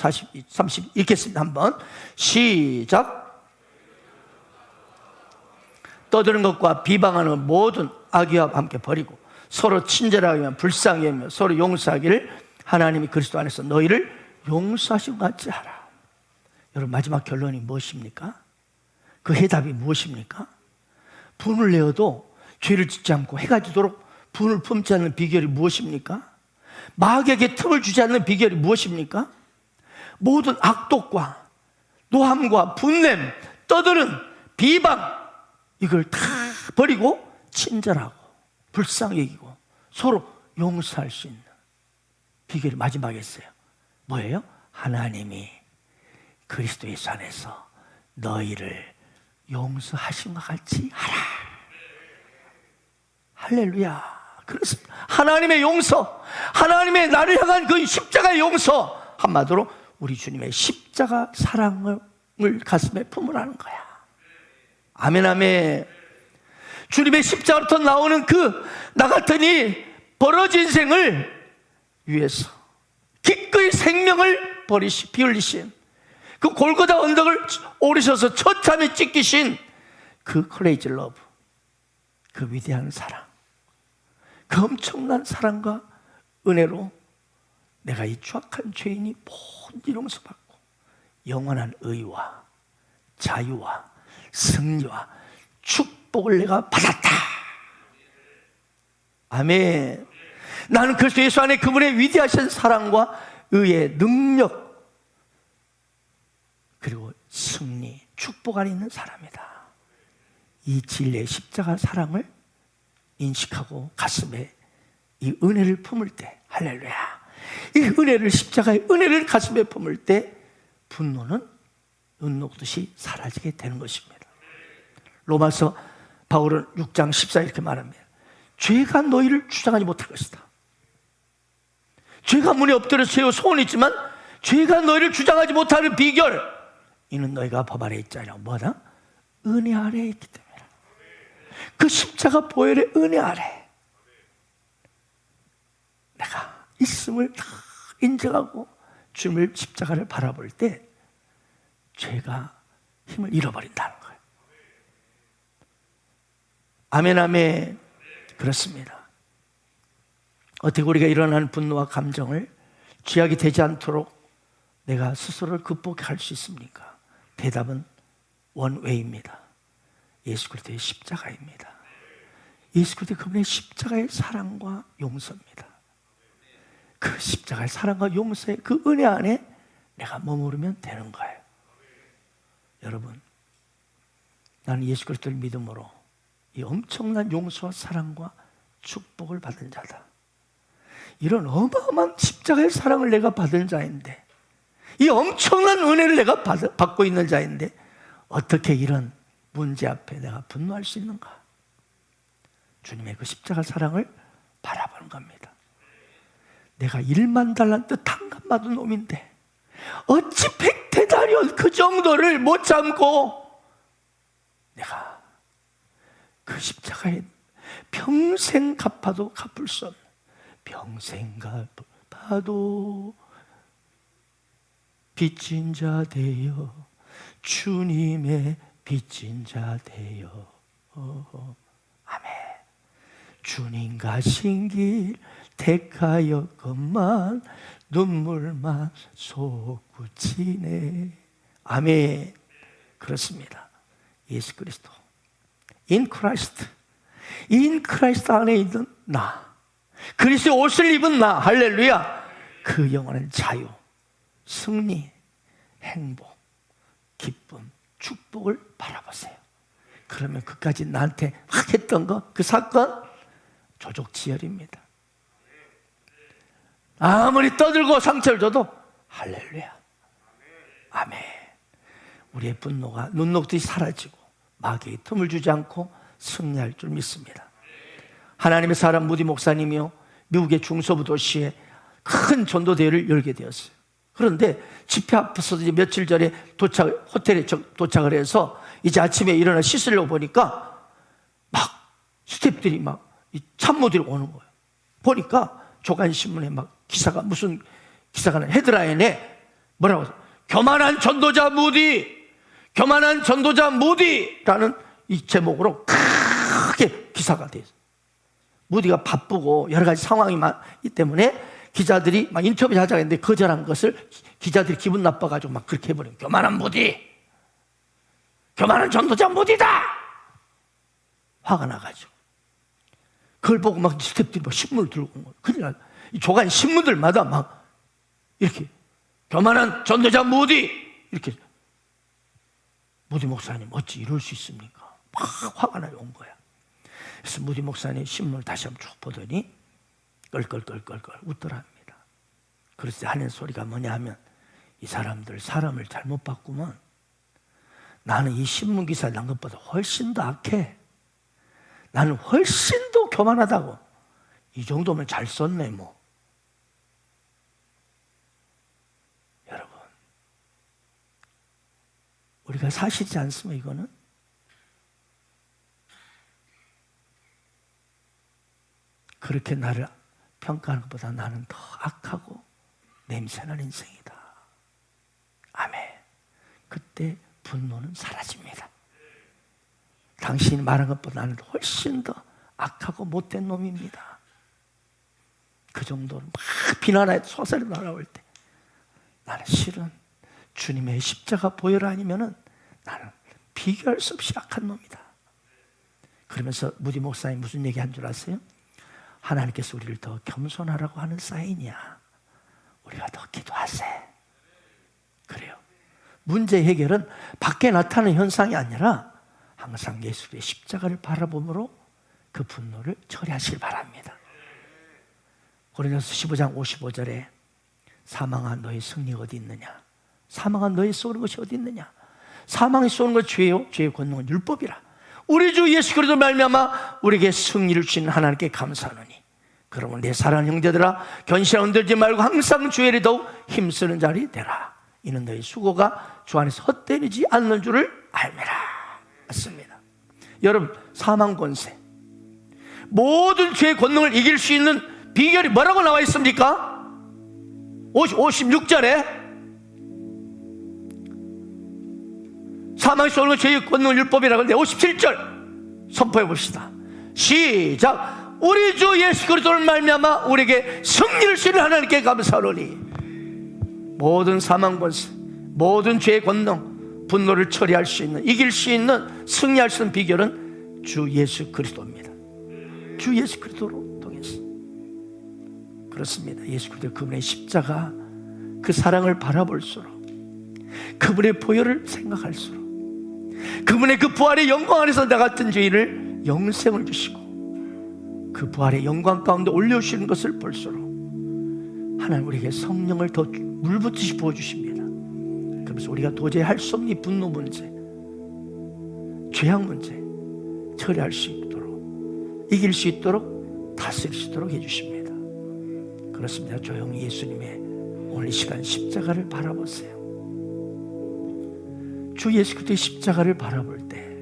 30 읽겠습니다. 한번 시작. 떠드는 것과 비방하는 모든 악의와 함께 버리고 서로 친절하게 불쌍히 하며 서로 용서하기를 하나님이 그리스도 안에서 너희를 용서하신 것 같이 하라. 여러분, 마지막 결론이 무엇입니까? 그 해답이 무엇입니까? 분을 내어도 죄를 짓지 않고 해가 지도록 분을 품지 않는 비결이 무엇입니까? 마귀에게 틈을 주지 않는 비결이 무엇입니까? 모든 악독과 노함과 분냄, 떠드는 비방, 이걸 다 버리고 친절하고 불쌍히 여기고 서로 용서할 수 있는 비결이 마지막에 있어요. 뭐예요? 하나님이 그리스도 예수 안에서 너희를 용서하신 것 같이 하라. 할렐루야. 그렇습니다. 하나님의 용서, 하나님의 나를 향한 그 십자가의 용서, 한마디로 우리 주님의 십자가 사랑을 가슴에 품으라는 거야. 아멘, 아멘. 주님의 십자가로부터 나오는 그 나 같으니 벌어진 인생을 위해서 기꺼이 생명을 비 흘리신 그 골고다 언덕을 오르셔서 처참히 찢기신 그 크레이지 러브, 그 위대한 사랑, 그 엄청난 사랑과 은혜로 내가 이 추악한 죄인이 모든 용서받고 영원한 의와 자유와 승리와 축복을 내가 받았다. 아멘. 나는 그리스도 예수 안에 그분의 위대하신 사랑과 의의 능력 그리고 승리, 축복 안에 있는 사람이다. 이 진리의 십자가 사랑을 인식하고 가슴에 이 은혜를 품을 때, 할렐루야, 이 은혜를, 십자가의 은혜를 가슴에 품을 때 분노는 눈 녹듯이 사라지게 되는 것입니다. 로마서 바울은 6장 14 이렇게 말합니다. 죄가 너희를 주장하지 못할 것이다. 죄가 문에 엎드려 세워 소원이 있지만 죄가 너희를 주장하지 못하는 비결, 이는 너희가 법 아래 있지 않냐고. 뭐다? 은혜 아래에 있기 때문에. 그 십자가 보혈의 은혜 아래 내가 있음을 다 인정하고 주님을 십자가를 바라볼 때 죄가 힘을 잃어버린다는 거예요. 아멘, 아멘. 그렇습니다. 어떻게 우리가 일어나는 분노와 감정을 죄악이 되지 않도록 내가 스스로를 극복할 수 있습니까? 대답은 원웨이입니다. 예수 그리스도의 십자가입니다. 예수 그리스도 그분의 십자가의 사랑과 용서입니다. 그 십자가의 사랑과 용서의 그 은혜 안에 내가 머무르면 되는 거예요. 여러분, 나는 예수 그리스도를 믿음으로 이 엄청난 용서와 사랑과 축복을 받은 자다. 이런 어마어마한 십자가의 사랑을 내가 받은 자인데, 이 엄청난 은혜를 내가 받고 있는 자인데 어떻게 이런 문제 앞에 내가 분노할 수 있는가? 주님의 그 십자가 사랑을 바라보는 겁니다. 내가 1만 달란트 탕감 받은 놈인데 어찌 100데나리온 그 정도를 못 참고 내가 그 십자가에 평생 갚아도 갚을 수 없는, 평생 갚아도 빚진 자 되어 주님의 빚진 자 되어 아멘. 주님 가신 길 택하였건만 눈물만 솟구치네. 아멘. 그렇습니다. 예수 그리스도 In Christ 안에 있는 나, 그리스도의 옷을 입은 나, 할렐루야, 그 영원한 자유, 승리, 행복, 기쁨, 축복을 바라보세요. 그러면 그까지 나한테 막 했던 거, 그 사건 조족지혈입니다. 아무리 떠들고 상처를 줘도 할렐루야, 아멘. 우리의 분노가 눈 녹듯이 사라지고 마귀의 틈을 주지 않고 승리할 줄 믿습니다. 하나님의 사람 무디 목사님이요, 미국의 중서부 도시에 큰 전도대회를 열게 되었어요. 그런데 집회 앞에서 이제 며칠 전에 호텔에 도착을 해서 이제 아침에 일어나 씻으려고 보니까 막 스태프들이 막 참모들이 오는 거예요. 보니까 조간신문에 막 기사가, 무슨 기사가 나, 헤드라인에 뭐라고, 교만한 전도자 무디, 교만한 전도자 무디라는 이 제목으로 크게 기사가 돼 있어요. 무디가 바쁘고 여러 가지 상황이 많기 때문에 기자들이 막 인터뷰 하자고 했는데 거절한 것을 기자들이 기분 나빠가지고 막 그렇게 해버려요. 교만한 무디, 교만한 전도자 무디다! 화가 나가지고. 그걸 보고 막 스태프들이 막 신문을 들고 온 거예요. 그러니까 이 조간 신문들마다 막 이렇게 교만한 전도자 무디! 이렇게. 무디 목사님 어찌 이럴 수 있습니까? 막 화가 나게 온 거야. 그래서 무디 목사님 신문을 다시 한번 쭉 보더니 껄껄껄껄껄 웃더랍니다. 그래서 하는 소리가 뭐냐 하면 이 사람들 사람을 잘못 바꾸면 나는 이 신문 기사를 난 것보다 훨씬 더 악해. 나는 훨씬 더 교만하다고. 이 정도면 잘 썼네 뭐. 여러분, 우리가 사실이지 않습니까 이거는? 그렇게 나를 평가하는 것보다 나는 더 악하고 냄새나는 인생이다. 아멘. 그때 분노는 사라집니다. 당신이 말한 것보다 나는 훨씬 더 악하고 못된 놈입니다. 그 정도로 막 비난하여 소설이 날아올 때 나는 실은 주님의 십자가 보혈 아니면은 나는 비교할 수 없이 악한 놈이다. 그러면서 무디 목사님 무슨 얘기 한 줄 아세요? 하나님께서 우리를 더 겸손하라고 하는 사인이야. 우리가 더 기도하세. 그래요. 문제 해결은 밖에 나타나는 현상이 아니라 항상 예수의 십자가를 바라봄으로 그 분노를 처리하시길 바랍니다. 고린도서 15장 55절에 사망한 너의 승리가 어디 있느냐? 사망한 너의 쏘는 것이 어디 있느냐? 사망이 쏘는 것 죄요. 죄의 권능은 율법이라. 우리 주 예수 그리스도 말미암아 우리에게 승리를 주신 하나님께 감사하노니 그러면 내 사랑하는 형제들아 견실에 흔들지 말고 항상 주의 일에 더욱 힘쓰는 자리 되라. 이는 너희 수고가 주 안에서 헛되지 않는 줄을 알매라. 맞습니다. 여러분, 사망 권세, 모든 죄의 권능을 이길 수 있는 비결이 뭐라고 나와 있습니까? 56절에 사망이 쏘는 것 죄의 권능을 율법이라고 하는데 57절 선포해 봅시다. 시작. 우리 주 예수 그리스도를 말미암아 우리에게 승리를 주시는 하나님께 감사하노니 모든 사망 권세, 모든 죄의 권능, 분노를 처리할 수 있는, 이길 수 있는, 승리할 수 있는 비결은 주 예수 그리스도입니다. 주 예수 그리스도로 통해서. 그렇습니다. 예수 그리스도 그분의 십자가, 그 사랑을 바라볼수록, 그분의 보혈을 생각할수록, 그분의 그 부활의 영광 안에서 나 같은 죄인을 영생을 주시고 그 부활의 영광 가운데 올려주시는 것을 볼수록 하나님 우리에게 성령을 더 물붓듯이 부어주십니다. 그러면서 우리가 도저히 할 수 없는 이 분노 문제, 죄악 문제 처리할 수 있도록, 이길 수 있도록, 다스릴 수 있도록 해주십니다. 그렇습니다. 조용히 예수님의 오늘 이 시간 십자가를 바라보세요. 주 예수 그리스도의 십자가를 바라볼 때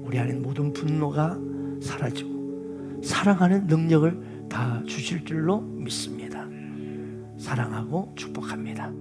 우리 안에 모든 분노가 사라지고 사랑하는 능력을 다 주실 줄로 믿습니다. 사랑하고 축복합니다.